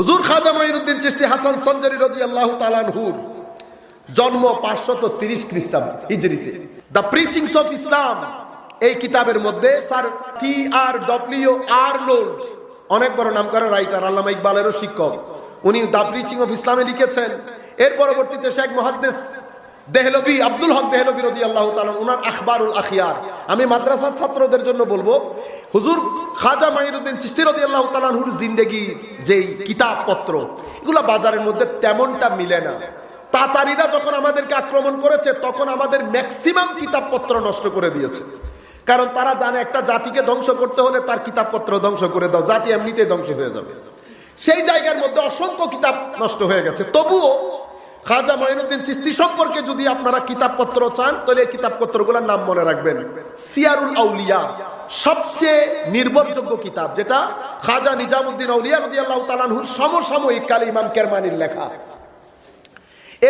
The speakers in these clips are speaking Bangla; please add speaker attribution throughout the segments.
Speaker 1: হুজুর খাজা মঈনুদ্দিন চিশতি হাসান সঞ্জারি রাদিয়াল্লাহু তাআলা আনহুর জন্ম 530 খ্রিস্টাব্দ হিজরিতে। দ্য প্রিচিংস অফ ইসলাম এই কিতাবের মধ্যে স্যার T.R.W. আর্নল্ড, অনেক বড় নামকরা রাইটার, আল্লামা ইকবালেরও শিক্ষক, উনি দ্য প্রিচিং অফ ইসলামে লিখেছেন। এর পরবর্তীতে শেখ মুহাদ্দিস দেহলভী, আব্দুল হক দেহলভী রাদিয়াল্লাহু তাআলা উনার আখবারুল আখিয়ার। আমি মাদ্রাসার ছাত্রদের জন্য বলবো, হুজুর খাজা মঈনুদ্দিন চিশতি রাদিয়াল্লাহু তাআলা আনহুর জিন্দেগি যেই কিতাবপত্র, এগুলো বাজারের মধ্যে তেমনটা মিলে না। তাতারিরা যখন আমাদেরকে আক্রমণ করেছে তখন আমাদের ম্যাক্সিমাম কিতাবপত্র নষ্ট করে দিয়েছে, কারণ তারা জানে একটা জাতিকে ধ্বংস করতে হলে তার কিতাবপত্র ধ্বংস করে দাও, জাতি এমনিতেই ধ্বংস হয়ে যাবে। সেই জায়গার মধ্যে অসংখ্য কিতাব নষ্ট হয়ে গেছে। তবুও খাজা মঈনুদ্দিন চিশতি সম্পর্কে যদি আপনারা কিতাবপত্র চান তাহলে এই কিতাবপত্রগুলোর নাম মনে রাখবেন। সিয়ারুল আউলিয়া সবচেয়ে নির্ভরযোগ্য কিতাব, যেটা খাজা নিজামুদ্দিন আউলিয়া রাদিয়াল্লাহু তাআলা আনহুর সমসাময়িক কালে ইমাম কেরমানির লেখা।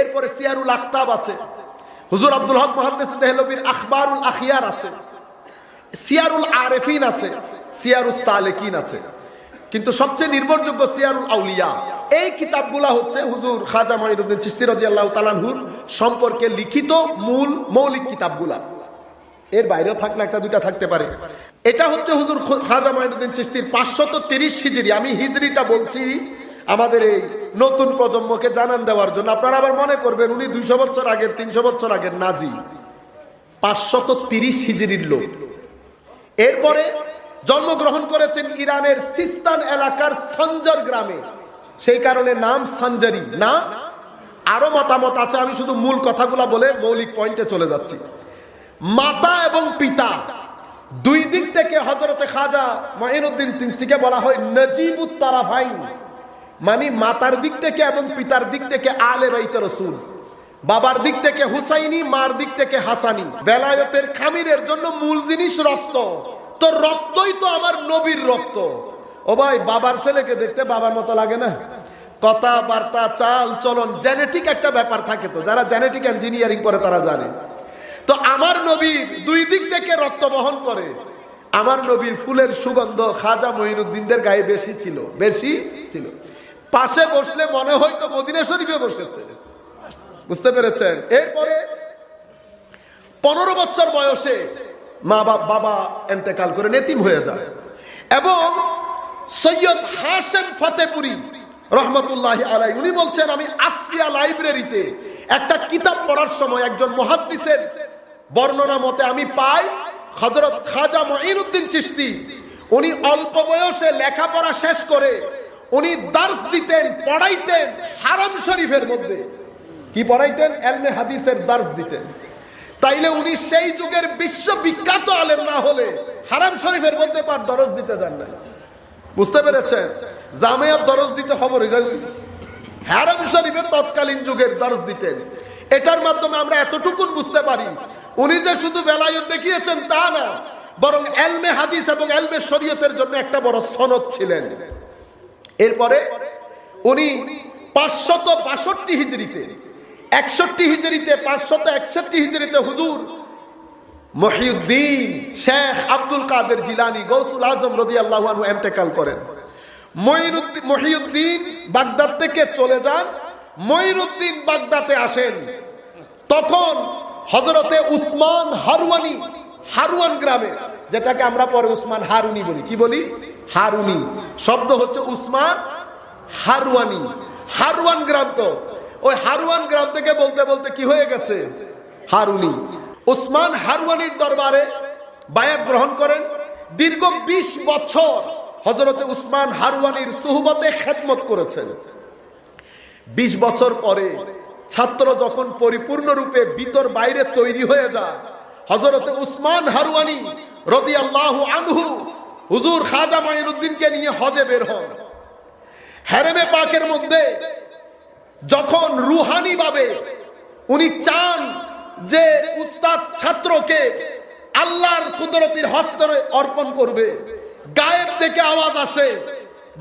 Speaker 1: এরপরে সিয়ারুল আখতাব আছে, হুজুর আব্দুল হক মুহাদ্দিস দেহলভীর আখবারুল আখিয়ার আছে, সিয়ারুল আরেফিন আছে, সিয়ারুস সালেকিন আছে, কিন্তু সবচেয়ে নির্ভরযোগ্য সিয়ারুল আউলিয়া। এই কিতাবগুলা হচ্ছে হুজুর খাজা মঈনুদ্দিন চিশতি রাদিয়াল্লাহু তাআলা আনহুর সম্পর্কে লিখিত মূল মৌলিক কিতাবগুলা। এর বাইরেও থাকলে একটা দুইটা থাকতে পারে। এটা হচ্ছে হুজুর খাজা মঈনুদ্দিন চিশতির 530 হিজরি। আমি হিজরিটা বলছি আমাদের এই নতুন প্রজন্মকে জানান দেওয়ার জন্য। আপনারা আবার মনে করবেন উনি 200 বছর আগের 300 বছর আগের নাজি, 530 হিজরির লোক। এরপরে জন্মগ্রহণ করেছেন ইরানের সিস্তান এলাকার সঞ্জর গ্রামে, সেই কারণে নাম সঞ্জারি না। আরো মতামত আছে, আমি শুধু মূল কথাগুলো বলে মৌলিক পয়েন্টে চলে যাচ্ছি। মাতা এবং পিতা দুই দিক থেকে হযরতে খাজা মঈনুদ্দিন চিশতিকে বলা হয় নজিবুত তারাফাইন, মানে মাতার দিক থেকে এবং পিতার দিক থেকে আলে বাইতে রাসূল, বাবার দিক থেকে হুসাইনি, মার দিক থেকে হাসানি। বেলায়েতের খামিরের জন্য মূল জিনিস রক্ত, তো রক্তই তো আমার নবীর রক্ত। ও ভাই, বাবার ছেলেকে দেখতে বাবার মতো লাগে না? কথাবার্তা, চাল চলন, জেনেটিক একটা ব্যাপার থাকে, তো যারা জেনেটিক ইঞ্জিনিয়ারিং করে তারা জানে। তো আমার নবীর দুই দিক থেকে রক্ত বহন করে। আমার নবীর ফুলের সুগন্ধ খাজা মঈনুদ্দিনদের গায়ে বেশি ছিল, বেশি ছিল। পাশে বসলে মনে হয়তো মদিনা শরীফে বসেছে, বুঝতে পেরেছেন? এরপরে 15 বছর বয়সে বাবা ইন্তেকাল করে নেতিম হয়ে যায়, এবং সৈয়দ হাশেম ফতেপুরি রহমতুল্লাহি আলাইহি উনি বলছেন, আমি আসফিয়া লাইব্রেরিতে একটা কিতাব পড়ার সময় একজন মুহাদ্দিসের বর্ণনা মতে আমি পাই হযরত খাজা মঈনুদ্দিন চিশতি উনি অল্প বয়সে লেখাপড়া শেষ করে উনি দার্স দিতেন, পড়াইতেন হারাম শরীফের মধ্যে। কি পড়াইতেন? ইলমে হাদিসের দার্স দিতেন। তাইলে উনি সেই যুগের বিশ্ববিখ্যাত আলেম না হলে হারাম শরীফের মধ্যে তার দরজ দিতে যান না, বুঝতে পেরেছেন? জামিয়াত দরজ দিতে খবর হয়ে যাবে, হারাম শরীফে তৎকালীন যুগের দরজ দিতেন। এটার মাধ্যমে আমরা এতটুকু বুঝতে পারি উনি যে শুধু বেলায়েত দেখিয়েছেন তা না, বরং ইলমে হাদিস এবং ইলমে শরীয়তের জন্য একটা বড় সনদ ছিলেন। এরপরে উনি 562 হিজরিতে, 61 হিজরিতে, 561 হিজরিতে হুজুর মহিউদ্দিন শেখ আব্দুল কাদের জিলানী গৌসুল আজম রাদিয়াল্লাহু আনহু ইন্তেকাল করেন। মহিউদ্দিন বাগদাদ থেকে চলে যান, মঈনুদ্দিন বাগদাদে আসেন। তখন হযরতে উসমান হারওয়ানি, হারওয়ান গ্রামে, যেটাকে আমরা পরে উসমান হারুনি বলি, কি বলি? হারুনি শব্দ হচ্ছে উসমান হারওয়ানি, হারওয়ান গ্রাম। তো ওই হারওয়ান গ্রাম থেকে বলতে বলতে কি হয়ে গেছে? হারুনি। উসমান হারওয়ানির দরবারে বায়াত গ্রহণ করেন। দীর্ঘ 20 বছর হযরতে উসমান হারওয়ানির সুহবতে খেদমত করেছেন। 20 বছর পরে ছাত্র যখন পরিপূর্ণরূপে ভিতর বাইরে তৈরি হয়ে যায়, হযরতে উসমান হারওয়ানি রাদিয়াল্লাহু আনহু হুজুর খাজা মঈনুদ্দিনকে নিয়ে হজে বের হন। হেরেমে পাকের মধ্যে যখন রুহানি ভাবে উনি চান যে উস্তাদ ছাত্রকে আল্লাহর কুদরতির হস্তে অর্পণ করবে, গায়েব থেকে আওয়াজ আসে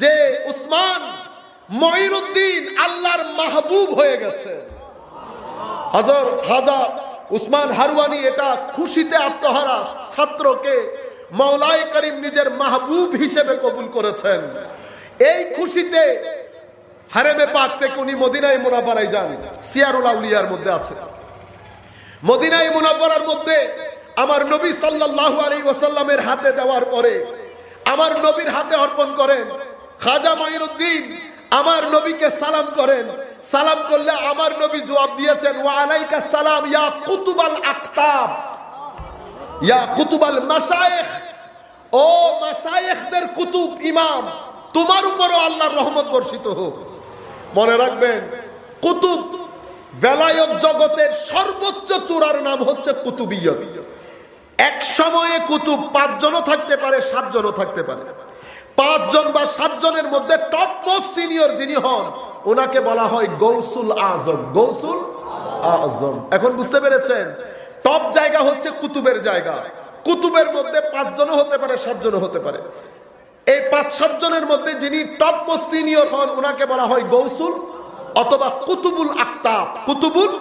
Speaker 1: যে উসমান মঈনুদ্দিন আল্লাহর মাহবুব হয়ে গেছে। হাজা উসমান হারওয়ানি এটা খুশিতে আত্মহারা, ছাত্রকে মাওলায়ে করিম নিজের মাহবুব হিসেবে কবুল করেছেন। এই খুশিতে হারেমে পাক থেকে উনি মদিনায় মুনাওয়ারায় যান। সিয়ারুল আউলিয়ার মধ্যে আছে। মদিনায় মুনাওয়ারার মধ্যে আমার নবী সাল্লাল্লাহু আলাইহি ওয়াসাল্লামের হাতে দেওয়ার পরে আমার নবীর হাতে অর্পণ করেন। খাজা মাইনুদ্দিন আমার নবীকে সালাম করেন। সালাম করলে আমার নবী জবাব দিয়েছেন, ওয়া আলাইকাস সালাম ইয়া কুতুবাল আকতাব, ইয়া কুতুবাল মাশায়েখ, ও মাশায়েখদের কুতুব ইমাম, তোমার উপরও আল্লাহর রহমত বর্ষিত হোক। মনে রাখবেন, কুতুব বেলায়েত জগতের সর্বোচ্চ চূড়ার নাম হচ্ছে কুতুবিয়ত। এক সময়ে কুতুব 5 জনও থাকতে পারে, 7 জনও থাকতে পারে। 5 জন বা 7 জনের মধ্যে টপ মোস্ট সিনিয়র যিনি হন ওনাকে বলা হয় গৌসুল আজম। গৌসুল আজম। এখন বুঝতে পেরেছেন, টপ জায়গা হচ্ছে কুতুবের জায়গা। কুতুবের মধ্যে 5 জনও হতে পারে, 7 জনও হতে পারে। এই 5-7 জনের মধ্যে যিনি টপ মোস্ট সিনিয়র হন ওনাকে বলা হয় গৌসুল অথবা কুতুবুল আক্তাব। কুতুবুল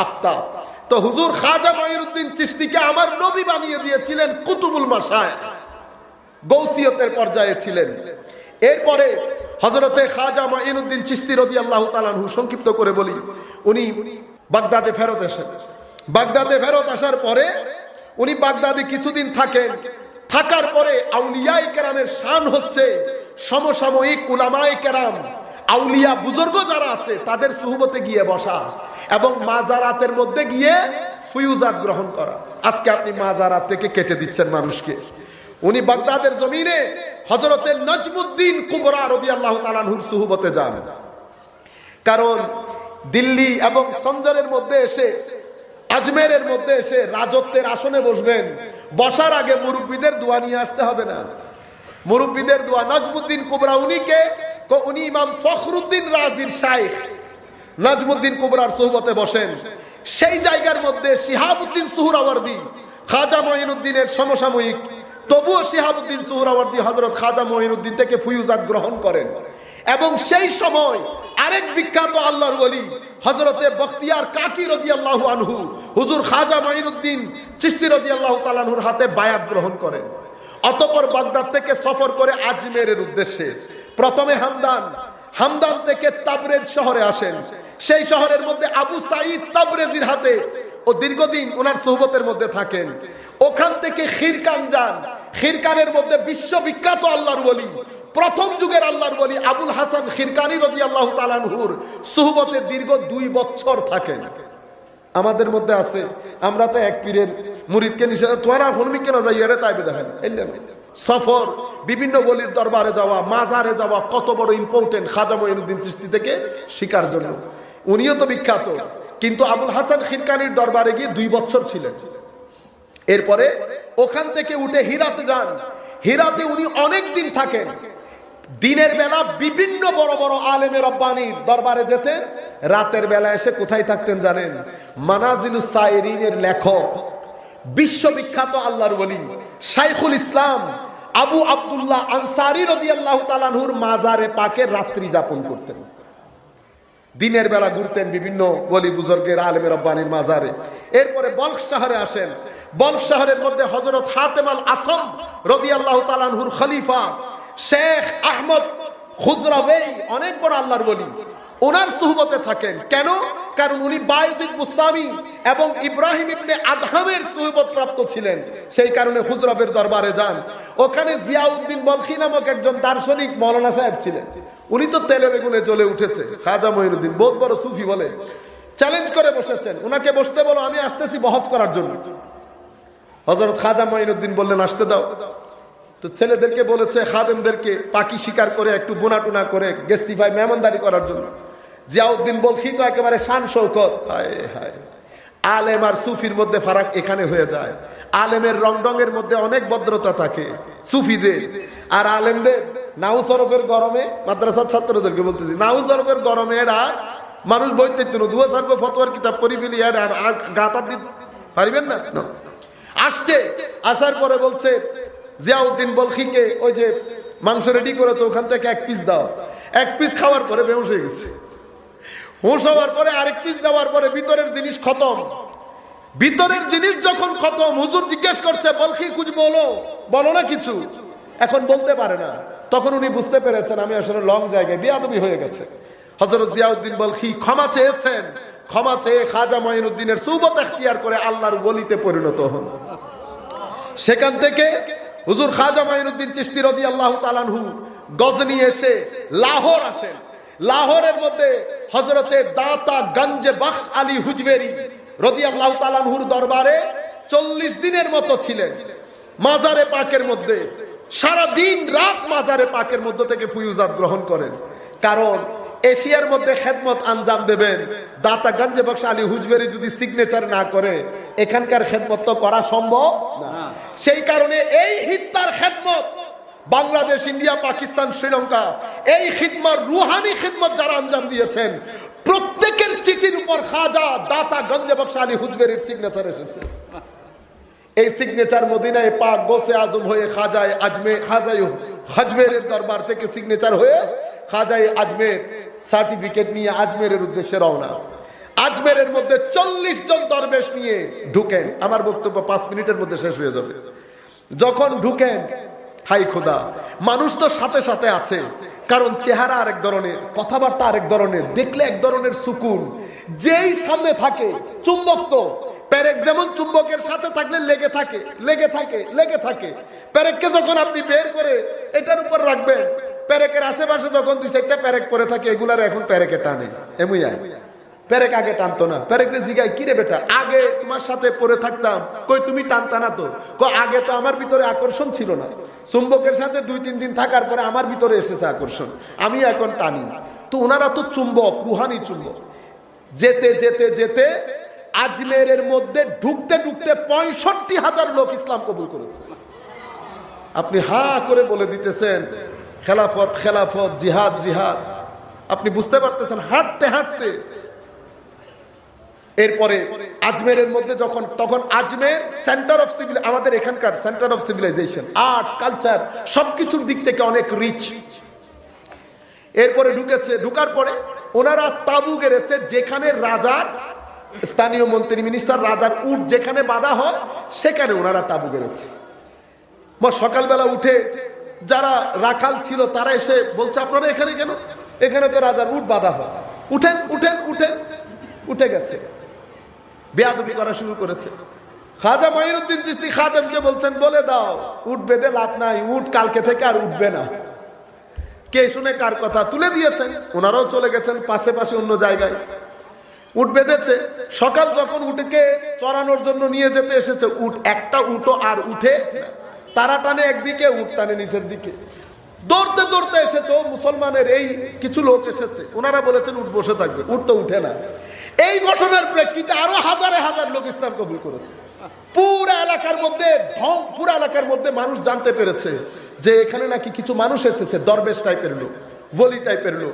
Speaker 1: আক্তাব। তো হুজুর খাজা মাইনুদ্দিন চিশতিকে আমার নবী বানিয়ে দিয়েছিলেন কুতুবুল মাশায়েখ, গৌসিয়তের পর্যায়ে ছিলেন। এরপরে হযরতে খাজা মাইনুদ্দিন চিশতি রাদিয়াল্লাহু তাআলা আনহু, সংক্ষিপ্ত করে বলি, উনি বাগদাদে ফেরত আসেন। বাগদাদে ফেরত আসার পরে উনি বাগদাদে কিছুদিন থাকেন। থাকার পরে আউলিয়ায়ে কেরামের শান হচ্ছে সমসাময়িক উলামায়ে কেরাম, আউলিয়া বুজুর্গ যারা আছে তাদের সুহবতে গিয়ে বসা এবং মাজারাতের মধ্যে গিয়ে ফুয়ুজাত গ্রহণ করা। আজকে আপনি মাজারাত থেকে কেটে দিচ্ছেন মানুষকে। উনি বাগদাদের জমিনে হযরতে নজমুদ্দিন কুবরা রাদিয়াল্লাহু তাআলা আনহুর সুহবতে যান। কারণ দিল্লি এবং সঞ্জরের মধ্যে এসে, আজমেরের মধ্যে এসে রাজত্বের আসনে বসবেন, বসার আগে মুরব্বীদের দোয়া নিয়ে আসতে হবে না? মুরব্বীদের দোয়া। নজমুদ্দিন কুবরা উনি ইমাম ফখরুদ্দিন রাজির শাইখ। নজমুদ্দিন কুবরার সুহবতে বসেন। সেই জায়গার মধ্যে শিহাবউদ্দিন সুহরাওয়ার্দী খাজা মাইনুদ্দিনের সমসাময়িক, তবুও শিহাবউদ্দিন সুহরাওয়ার্দী হযরত খাজা মাইনুদ্দিন থেকে ফুয়ুজাত গ্রহণ করেন। এবং সেই সময় আরেক বিখ্যাত আল্লাহর ওলি হযরতে বখতিয়ার কাকি রাদিয়াল্লাহু আনহু হুজুর খাজা মাইনুদ্দিন চিশতি রাদিয়াল্লাহু তাআলা আনহুর হাতে বায়াত গ্রহণ করেন। অতঃপর বাগদাদ থেকে সফর করে আজমেরের উদ্দেশ্যে প্রথমে হামদান থেকে তাবরেজ শহরে আসেন। সেই শহরের মধ্যে আবু সাঈদ তাবরেজির হাতে ও দীর্ঘদিন ওনার সুহবতের মধ্যে থাকেন। ওখান থেকে খিরকান যান। খিরকানের মধ্যে বিশ্ববিখ্যাত আল্লাহর ওলি, প্রথম যুগের আল্লাহর ওলি আবুল হাসান খিরকানি রাদিয়াল্লাহু তাআলা আনহুর সুহবতে দীর্ঘ 2 বছর থাকেন। আমাদের মধ্যে আছে, আমরা তো এক পীরের মুরিদকে নিষেধ, তোরা হলমি কেন যাই আরে তাই দেখেন। সফর, বিভিন্ন ওলির দরবারে যাওয়া, মাজারে যাওয়া কত বড় ইম্পর্টেন্ট খাজা মাইনুদ্দিন চিশতি থেকে শিকার জন্য। উনিও তো বিখ্যাত, কিন্তু আবুল হাসান খিরকানির দরবারে গিয়ে 2 বছর ছিলেন। এরপরে ওখান থেকে উঠে হিরাতে যান। হিরাতে উনি অনেক দিন থাকেন। দিনের বেলা বিভিন্ন বড় বড় আলেমে রব্বানির দরবারে যেতেন, রাতের বেলা এসে কোথায় থাকতেন জানেন? মানাজিলুস সাইরিনের লেখক, বিশ্ববিখ্যাত আল্লাহর ওলি শাইখুল ইসলাম আবু আব্দুল্লাহ আনসারী রাদিয়াল্লাহু তাআলা আনহুর মাজারে পাকে রাত্রি যাপন করতেন। দিনের বেলা ঘুরতেন বিভিন্ন ওলি বুজুর্গের আলেমে রব্বানির মাজারে। এরপরে বলখ শহরে আসেন। বলখ শহরের মধ্যে হযরত হাতেম আল আসম রাদিয়াল্লাহু তাআলা আনহুর খলিফা শেখ আহমদ খুজরাওয়ি, অনেক বড় আল্লাহর ওলি, ওনার সুহবতে থাকেন। কেন? কারণ উনি বায়েজিদ বুস্তামি এবং ইব্রাহিম ইবনে আদহামের সুহবত প্রাপ্ত ছিলেন। সেই কারণে খুজরাবের দরবারে যান। ওখানে জিয়াউদ্দিন বলখি নামক একজন দার্শনিক মৌলানা সাহেব ছিলেন। উনি তো তেলে বেগুনে জ্বলে উঠেছে। খাজা মাইনুদ্দিন বহুত বড় সুফি বলে চ্যালেঞ্জ করে বসেছেন। ওনাকে বসতে বলো, আমি আসতেছি বহস করার জন্য। হযরত খাজা মাইনুদ্দিন বললেন আসতে দাও। তো ছেলেদেরকে বলেছে, খাদেমদেরকে পাখি শিকার করে একটু বোনাটুনা করে গেস্টিফাই মেহমানদারি করার জন্য। জিয়াউদ্দিন বলখি তো একেবারে শান শৌকত। হায় হায়, আলেম আর সুফির মধ্যে ফারাক এখানে হয়ে যায়। আলেমের রংডঙের মধ্যে অনেক ভদ্রতা থাকে সুফিদের, আর আলেমদের নাউসরফের গরমে, মাদ্রাসার ছাত্রদেরকে বলতেছি, নাউসরফের গরমে এরা মানুষ বইতে দুয়া সার্ব ফতোয়ার কিতাব পড়ি ফেলি আর গাতার দিতে পারিবেন না। আসছে, আসার পরে বলছে জিয়াউদ্দিন বলখিকে, ওই যে মাংস রেডি করেছে ওখান থেকে 1 পিস দাও। 1 পিস খাওয়ার পরে বেহুশ হয়ে গেছে। হুঁশ হওয়ার পরে আরেক পিস দেওয়ার পরে ভিতরের জিনিস খতম। ভিতরের জিনিস যখন খতম, হুজুর জিজ্ঞেস করছে বলখি কুছ বলো না কিছু। এখন বলতে পারে না। তখন উনি বুঝতে পেরেছেন আমি আসলে লং জায়গায়, বিয়াদবি হয়ে গেছে। হযরত জিয়াউদ্দিন বলখি ক্ষমা চেয়েছেন, ক্ষমা চেয়ে খাজা মঈনুদ্দিনের সুবত এখতিয়ার করে আল্লাহর ওলিতে পরিণত হন। সেখান থেকে হুজুর খাজা মঈনুদ্দিন চিশতি রাদিয়াল্লাহু তাআলা আনহু গজনি এসে লাহোর আসেন। লাহোরের মধ্যে হযরতে দাতা গঞ্জে বখশ আলী হুজবেরি রাদিয়াল্লাহু তাআলা আনহুর দরবারে 40 দিনের মতো ছিলেন। মাজারে পাকের মধ্যে সারা দিন রাত মাজারে পাকের মধ্য থেকে ফুয়ুজাত গ্রহণ করেন। কারণ এশিয়ার মধ্যে খেদমত আঞ্জাম দেবেন, দাতা গঞ্জে বখশ আলী হুজবেরি যদি সিগনেচার না করে এখানকার খেদমত তো করা সম্ভব না। সেই কারণে এই হিত্তার খেদমত বাংলাদেশ, ইন্ডিয়া, পাকিস্তান, শ্রীলঙ্কা, এই খিদমত রুহানি খিদমত যারা আঞ্জাম দিয়েছেন প্রত্যেকের চিঠির উপর খাজা দাতা গঞ্জে বখশ আলী হুজবেরির সিগনেচার এসেছে। এই সিগনেচার মদিনায় পাক গোসে আজম হয়ে খাজায় আজমেরের দরবার থেকে সিগনেচার হয়ে খাজায় আজমের সার্টিফিকেট নিয়ে আজমেরের উদ্দেশ্যে রওনা। আজমেরের মধ্যে 40 জন দরবেশ নিয়ে ঢুকেন। আমার বক্তব্য 5 মিনিটের মধ্যে শেষ হয়ে যাবে। যখন ঢুকেন, হাই খোদা, মানুষ তো সাথে সাথে আছে, কারণ চেহারা আরেক ধরনের, কথাবার্তা আরেক ধরনের, দেখলে এক ধরনের সুকুন। যেই সামনে থাকে চুম্বক, তো পেরেক যেমন চুম্বকের সাথে থাকলে লেগে থাকে লেগে থাকে লেগে থাকে। পেরেককে যখন আপনি বের করে এটার উপর রাখবেন, পেরেকের আশেপাশে যখন 2-4টা পেরেক পরে থাকে, এগুলার এখন পেরেকে টানে। এমনি পেরেক আগে টানতো না। পেরেকরে জিগায়, কি রে বেটা, আগে তোমার সাথে পরে থাকতাম, কই তুমি টানতা না তো? আগে তো আমার ভিতরে আকর্ষণ ছিল না, চুম্বকের সাথে 2-3 দিন থাকার পরে আমার ভিতরে এসেছে আকর্ষণ, আমি এখন টানি। তো ওনারা তো চুম্বক, রুহানি চুম্বক। যেতে যেতে যেতে আজমেরের মধ্যে ঢুকতে ঢুকতে 65,000 লোক ইসলাম কবুল করেছে। আপনি হা করে বলে দিতেছেন খেলাফত খেলাফত, জিহাদ জিহাদ, আপনি বুঝতে পারতেছেন হাঁটতে হাঁটতে। এরপরে আজমেরের মধ্যে তখন আজমের সেন্টার অফ সিভিল, আমাদের এখানকার centre of civilisation, art, culture সবকিছুর দিক থেকে অনেক রিচ। এরপরে ঢুকার পরে ওনারা তাবু গেড়েছে, যেখানে রাজার স্থানীয় মন্ত্রী মিনিস্টার, রাজার উট যেখানে বাঁধা হয় সেখানে ওনারা তাবু গেড়েছে। সকালবেলা উঠে যারা রাখাল ছিল তারা এসে বলছে, আপনারা এখানে কেন? এখানে তো রাজার উট বাঁধা হয়, উঠেন উঠেন উঠেন। উঠে গেছে, বেয়াদবি করা শুরু করেছে। খাজা মঈনুদ্দিন চিশতি খাদেমকে বলছেন, বলে দাও উট বেঁধে লাভ নাই, উট কালকে থেকে আর উঠবে না। কে শুনে কার কথা তুলে দিয়েছেন, ওনারাও চলে গেছেন পাশে পাশে অন্য জায়গায়। উট বেঁধেছে, সকাল যখন উটকে চড়ানোর জন্য নিয়ে যেতে এসেছে, উট একটা উটও আর উঠে, তারা টানে একদিকে, উট টানে নিচের দিকে। দৌড়তে দৌড়তে এসেছে মুসলমানের এই কিছু লোক এসেছে, ওনারা বলেছেন উট বসে থাকবে, উট তো উঠে না। এই ঘটনার প্রেক্ষিতে আরো হাজারে হাজার লোক ইসলাম কবুল করেছে। পুরো এলাকার মধ্যে মানুষ জানতে পেরেছে যে এখানে নাকি কিছু মানুষ এসেছে, দরবেশ টাইপের লোক, বলি টাইপের লোক।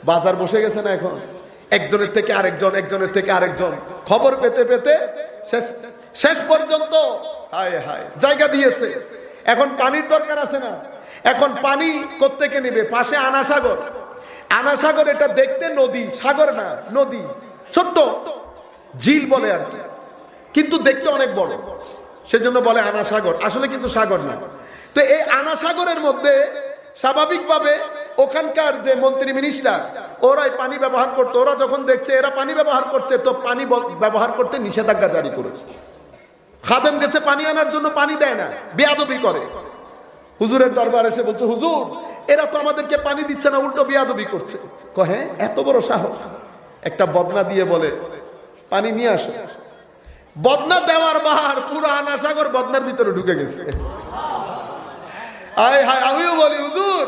Speaker 1: বাজার বসে গেছে না এখন, একজনের থেকে আরেকজন, একজনের থেকে আরেকজন খবর পেতে পেতে শেষ পর্যন্ত হায় হায় জায়গা দিয়েছে। এখন পানির দরকার আছে না, এখন পানি কোত্থেকে নেবে? পাশে আনাসাগর। আনাসাগর এটা দেখতে নদী, সাগর না, নদী, ছোট্ট ঝিল বলে আর কি, কিন্তু দেখতে অনেক বড়, সেজন্য বলে আনাসাগর, আসলে কিন্তু সাগর না। তো এই আনাসাগরের মধ্যে স্বাভাবিকভাবে ওখানকার যে মন্ত্রী মিনিস্টার, ওরাই পানি ব্যবহার করতো। ওরা যখন দেখছে এরা পানি ব্যবহার করছে, তো পানি ব্যবহার করতে নিষেধাজ্ঞা জারি করেছে। খাদেম গেছে পানি আনার জন্য, পানি দেয় না, বেয়াদবি করে। হুজুরের দরবার এসে বলছে, হুজুর এরা তো আমাদেরকে পানি দিচ্ছে না, উল্টো বেয়াদবি করছে। কহে এত বড় সাহস? একটা বদনা দিয়ে বলে পানি নিয়ে আসো। বদনা দেওয়ার বাহার পুরো আনাসাগর বদনার ভিতরে ঢুকে গেছে। আয় হায়, আমিও বলি হুজুর,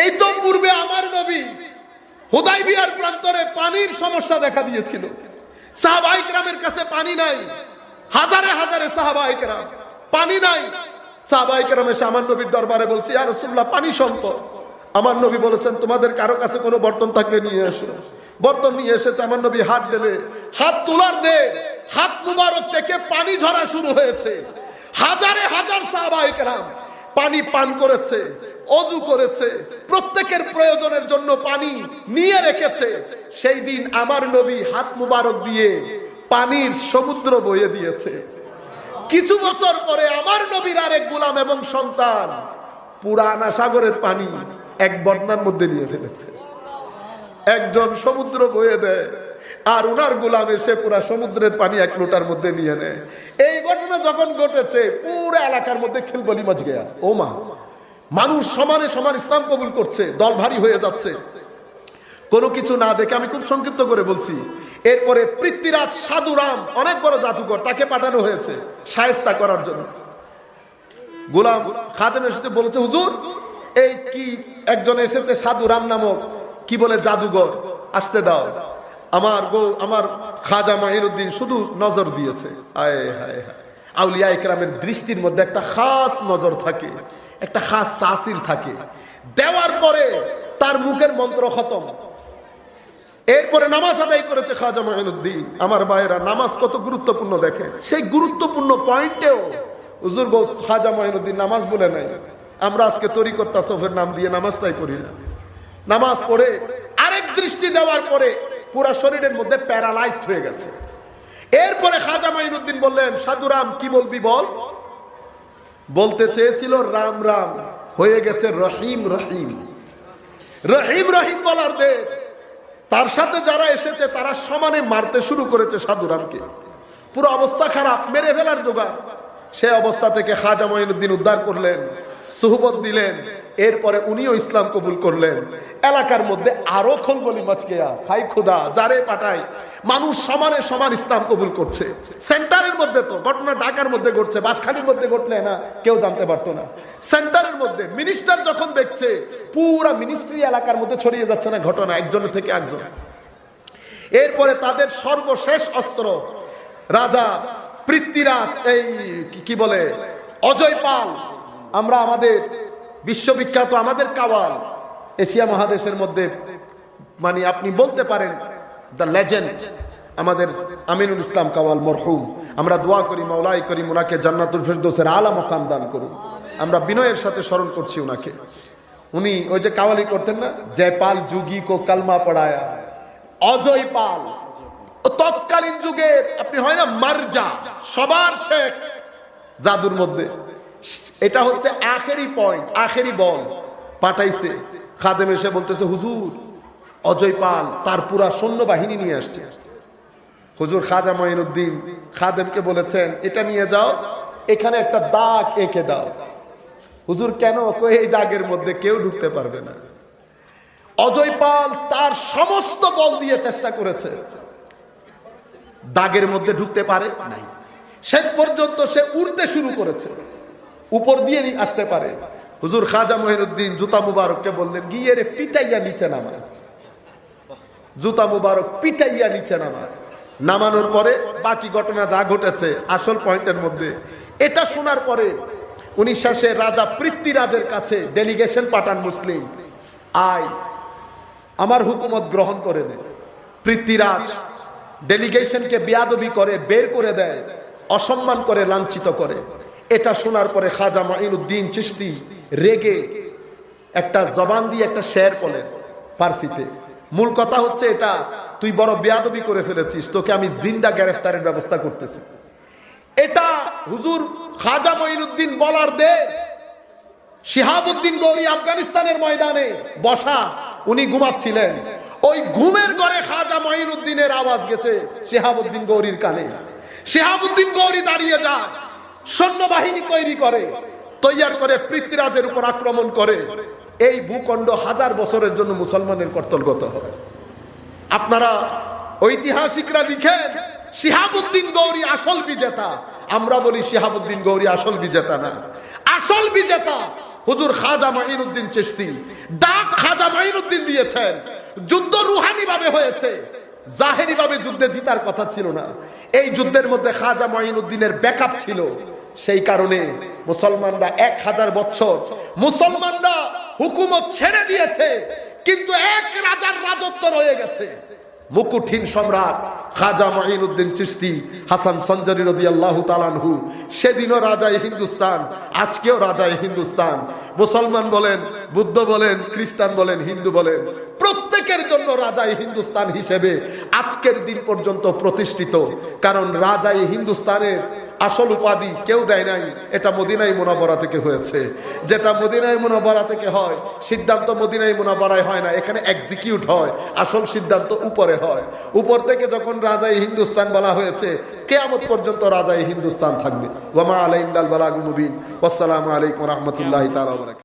Speaker 1: এই তো পূর্বে আমার নবী হুদাইবিয়ার প্রান্তরে পানির সমস্যা দেখা দিয়েছিল, সাহাবায়ে কেরামের কাছে পানি নাই, হাজারে হাজারে সাহাবায়ে কেরাম, পানি নাই। সাহাবায়ে কেরাম এসে আমার নবীর দরবারে বলছে, ইয়া রাসূলুল্লাহ পানি সংকট। আমার নবী বলেছেন, তোমাদের কারো কাছে কোনো বর্তন থাকলে নিয়ে এসো। বর্তন নিয়ে এসেছে, আমার নবী হাত ঢেলে, হাত তোলার দে হাত মুবারক থেকে পানি ঝরা শুরু হয়েছে। হাজারে হাজার সাহাবায়ে কেরাম পানি পান করেছে, অজু করেছে, প্রত্যেকের প্রয়োজনের জন্য পানি নিয়ে রেখেছে। সেই দিন আমার নবী হাত মুবারক দিয়ে পানির সমুদ্র বইয়ে দিয়েছে। কিছু বছর পরে আমার নবীর আরেক গোলাম এবং সন্তান পুরানা সাগরের পানি এক বদনার মধ্যে নিয়ে ফেলেছে। একজন সমুদ্র বয়ে দেয়, আর উনার গোলাম এসে পুরা সমুদ্রের পানি এক লোটার মধ্যে নিয়ে নেয়। এই ঘটনা যখন ঘটেছে পুরো এলাকার মধ্যে খিলবলি মচ গেয়া। ও মা, মানুষ সমানে সমান ইসলাম কবুল করছে, দল ভারী হয়ে যাচ্ছে কোনো কিছু না দেখে। আমি খুব সংক্ষিপ্ত করে বলছি। এরপরে পৃথ্বীরাজ সাধুরাম, অনেক বড় জাদুকর, তাকে পাঠানো হয়েছে শায়েস্তা করার জন্য। গোলাম খাদেম এসে বলেছে, হুজুর এই কি একজন এসেছে সাধুরাম নামক, কি বলে জাদুঘর, আসতে দাও। আমার খাজা মাইনুদ্দিন শুধু নজর দিয়েছে। আয় হায় হায়, আউলিয়া ইকরামের দৃষ্টির মধ্যে একটা খাস নজর থাকে, একটা খাস তাসির থাকে। দেওয়ার পরে তার মুখের মন্ত্র খতম। এরপরে নামাজ আদায় করেছে খাজা মাইনুদ্দিন। আমার ভাইয়েরা, নামাজ কত গুরুত্বপূর্ণ দেখেন। সেই গুরুত্বপূর্ণ পয়েন্টেও হুজুর খাজা মাইনুদ্দিন নামাজ বলে নাই। আমরা আজকে তরিকত তাসাউফের নাম দিয়ে নামাজটাই করি না। নামাজ পড়ে আরেক দৃষ্টি দেওয়ার পরে পুরা শরীরের মধ্যে প্যারালাইজড হয়ে গেছে। এরপরে খাজা মাইনুদ্দিন বললেন, সাধুরাম কি বলবি বল। বলতে চেয়েছিল রাম রাম, হয়ে গেছে রহিম রহিম। রহিম রহিম বলার দে, তার সাথে যারা এসেছে তারা সমানে মারতে শুরু করেছে সাধুরামকে। পুরো অবস্থা খারাপ, মেরে ফেলার জোগাড়। সে অবস্থা থেকে খাজা মাইনুদ্দিন উদ্ধার করলেন, সুহবত দিলেন। এরপরে উনিও ইসলাম কবুল করলেন। এলাকার মধ্যে আরো খলবলি মচকেয়া, হাই খোদা, যারে পাঠায় মানুষ সমানে সমান ইসলাম কবুল করছে। সেন্টারের মধ্যে তো ঘটনা ঢাকার মধ্যে ঘটছে, বাঁশখালীর মধ্যে ঘটলে না কেউ জানতে পারতো না। সেন্টারের মধ্যে মিনিস্টার যখন দেখছে, পুরা মিনিস্ট্রি এলাকার মধ্যে ছড়িয়ে যাচ্ছে না ঘটনা, একজনের থেকে একজন। এরপরে তাদের সর্বশেষ অস্ত্র রাজা পৃথ্বীরাজ, এই কি বলে অজয় পাল। আমরা আমাদের বিশ্ববিখ্যাত আমাদের কাওয়াল, এশিয়া মহাদেশের মধ্যে মানে আপনি বলতে পারেন দ্য লেজেন্ড, আমাদের আমিনুল ইসলাম কাওয়াল মরহুম। আমরা দোয়া করি মাওলাই করি উনাকে জান্নাতুল ফেরদৌসের আলা মাকাম দান করুন। আমরা বিনয়ের সাথে স্মরণ করছি উনাকে। উনি ওই যে কাওয়ালি করতেন না, জয়পাল যুগী কো কালমা পড়ায়া, অজয় পাল তৎকালীন যুগের আপনি হয় না মারজা, সবার শেখ জাদুর মধ্যে। এটা হচ্ছে আখেরি পয়েন্ট, আখেরি বল পাঠাইছে। খাদেম এসে বলতেছে, হুজুর অজয় পাল তার পুরা সৈন্যবাহিনী নিয়ে আসছে। হুজুর খাজা মাইনুদ্দিন খাদেমকে বলেছেন, এটা নিয়ে যাও, এখানে একটা দাগ এঁকে দাও। হুজুর কেন? এই দাগের মধ্যে কেউ ঢুকতে পারবে না। অজয় পাল তার সমস্ত বল দিয়ে চেষ্টা করেছে, দাগের মধ্যে ঢুকতে পারে নাই। শেষ পর্যন্ত সে উড়তে শুরু করেছে, উপর দিয়ে আসতে পারে। হুজুর খাজা মাইনুদ্দিন জুতা মুবারককে বললেন, গিয়ে রে পিটাইয়া নিচে নামা। জুতা মুবারক পিটাইয়া নিচে নামা। নামানোর পরে বাকি ঘটনা যা ঘটেছে আসল পয়েন্টের মধ্যে, এটা শোনার পরে উনি শেষে রাজা পৃথ্বীরাজের কাছে ডেলিগেশন পাঠান, মুসলিম আয় আমার হুকুমত গ্রহণ করে নে। পৃথ্বীরাজ ডেলিগেশনকে বেয়াদবি করে, বের করে দেয়, অসম্মান করে, লাঞ্ছিত করে। এটা শোনার পরে খাজা মাইনুদ্দিন চিশতি রেগে একটা জবান দিয়ে একটা শের বলেন ফার্সিতে। মূল কথা হচ্ছে এটা, তুই বড় বেয়াদবি করে ফেলেছিস, তোকে আমি জিন্দা গ্রেফতারের ব্যবস্থা করতেছি। এটা হুজুর খাজা মাইনুদ্দিন বলার দে, শিহাবুদ্দিন গৌরী আফগানিস্তানের ময়দানে বসা, উনি ঘুমাচ্ছিলেন। ওই ঘুমের ঘরে খাজা মাইনুদ্দিনের আওয়াজ গেছে শিহাবুদ্দিন গৌরীর কানে। শিহাবুদ্দিন গৌরী দাঁড়িয়ে যায়, সৈন্যবাহিনী তৈরি করে, তৈয়ার করে পৃথ্বীরাজের উপর আক্রমণ করে। এই ভূখণ্ড হাজার বছরের জন্য মুসলমানের কর্তলগত হয়। আপনারা ঐতিহাসিকরা লিখেন শিহাবুদ্দিন গৌরী আসল বিজেতা। আমরা বলি শিহাবুদ্দিন গৌরী আসল বিজেতা না, আসল বিজেতা হুজুর খাজা মাইনুদ্দিন চিশতি। ডাক খাজা মাইনুদ্দিন দিয়েছেন। যুদ্ধ রুহানি ভাবে হয়েছে, জাহেরি ভাবে যুদ্ধে জিতার কথা ছিল না। এই যুদ্ধের মধ্যে খাজা মাইনুদ্দিনের ব্যাকআপ ছিল। সেই কারণে মুসলমানরা 1000 বছর মুসলমানরা হুকুমত ছেড়ে দিয়েছে, কিন্তু এক রাজার রাজত্ব রয়ে গেছে। মুকুটহীন সম্রাট খাজা মাইনুদ্দিন চিশতি হাসান সঞ্জারি রাদিয়াল্লাহু তাআলা আনহু, সেদিনও রাজায়ে হিন্দুস্তান, আজকেও রাজায়ে হিন্দুস্তান। মুসলমান বলেন, বুদ্ধ বলেন, খ্রিস্টান বলেন, হিন্দু বলেন, প্রত্যেকের জন্য রাজায়ে হিন্দুস্তান হিসেবে আজকের দিন পর্যন্ত প্রতিষ্ঠিত। কারণ রাজাই হিন্দুস্তানের আসল উপাধি কেউ দেয় নাই, এটা মদিনাই মুনাওয়ারা থেকে হয়েছে। যেটা মদিনাই মুনাওয়ারা থেকে হয়, সিদ্ধান্ত মদিনাই মুনাওয়ারায় হয় না, এখানে এক্সিকিউট হয়, আসল সিদ্ধান্ত উপরে হয়। উপর থেকে যখন রাজাই হিন্দুস্তান বলা হয়েছে, কিয়ামত পর্যন্ত রাজাই হিন্দুস্তান থাকবে। ওয়া মা আলাইনাল বালাগুল মুবিন। ওয়াসসালামু আলাইকুম ওয়া রাহমাতুল্লাহি তাআলা ওয়া বারাকাতুহু।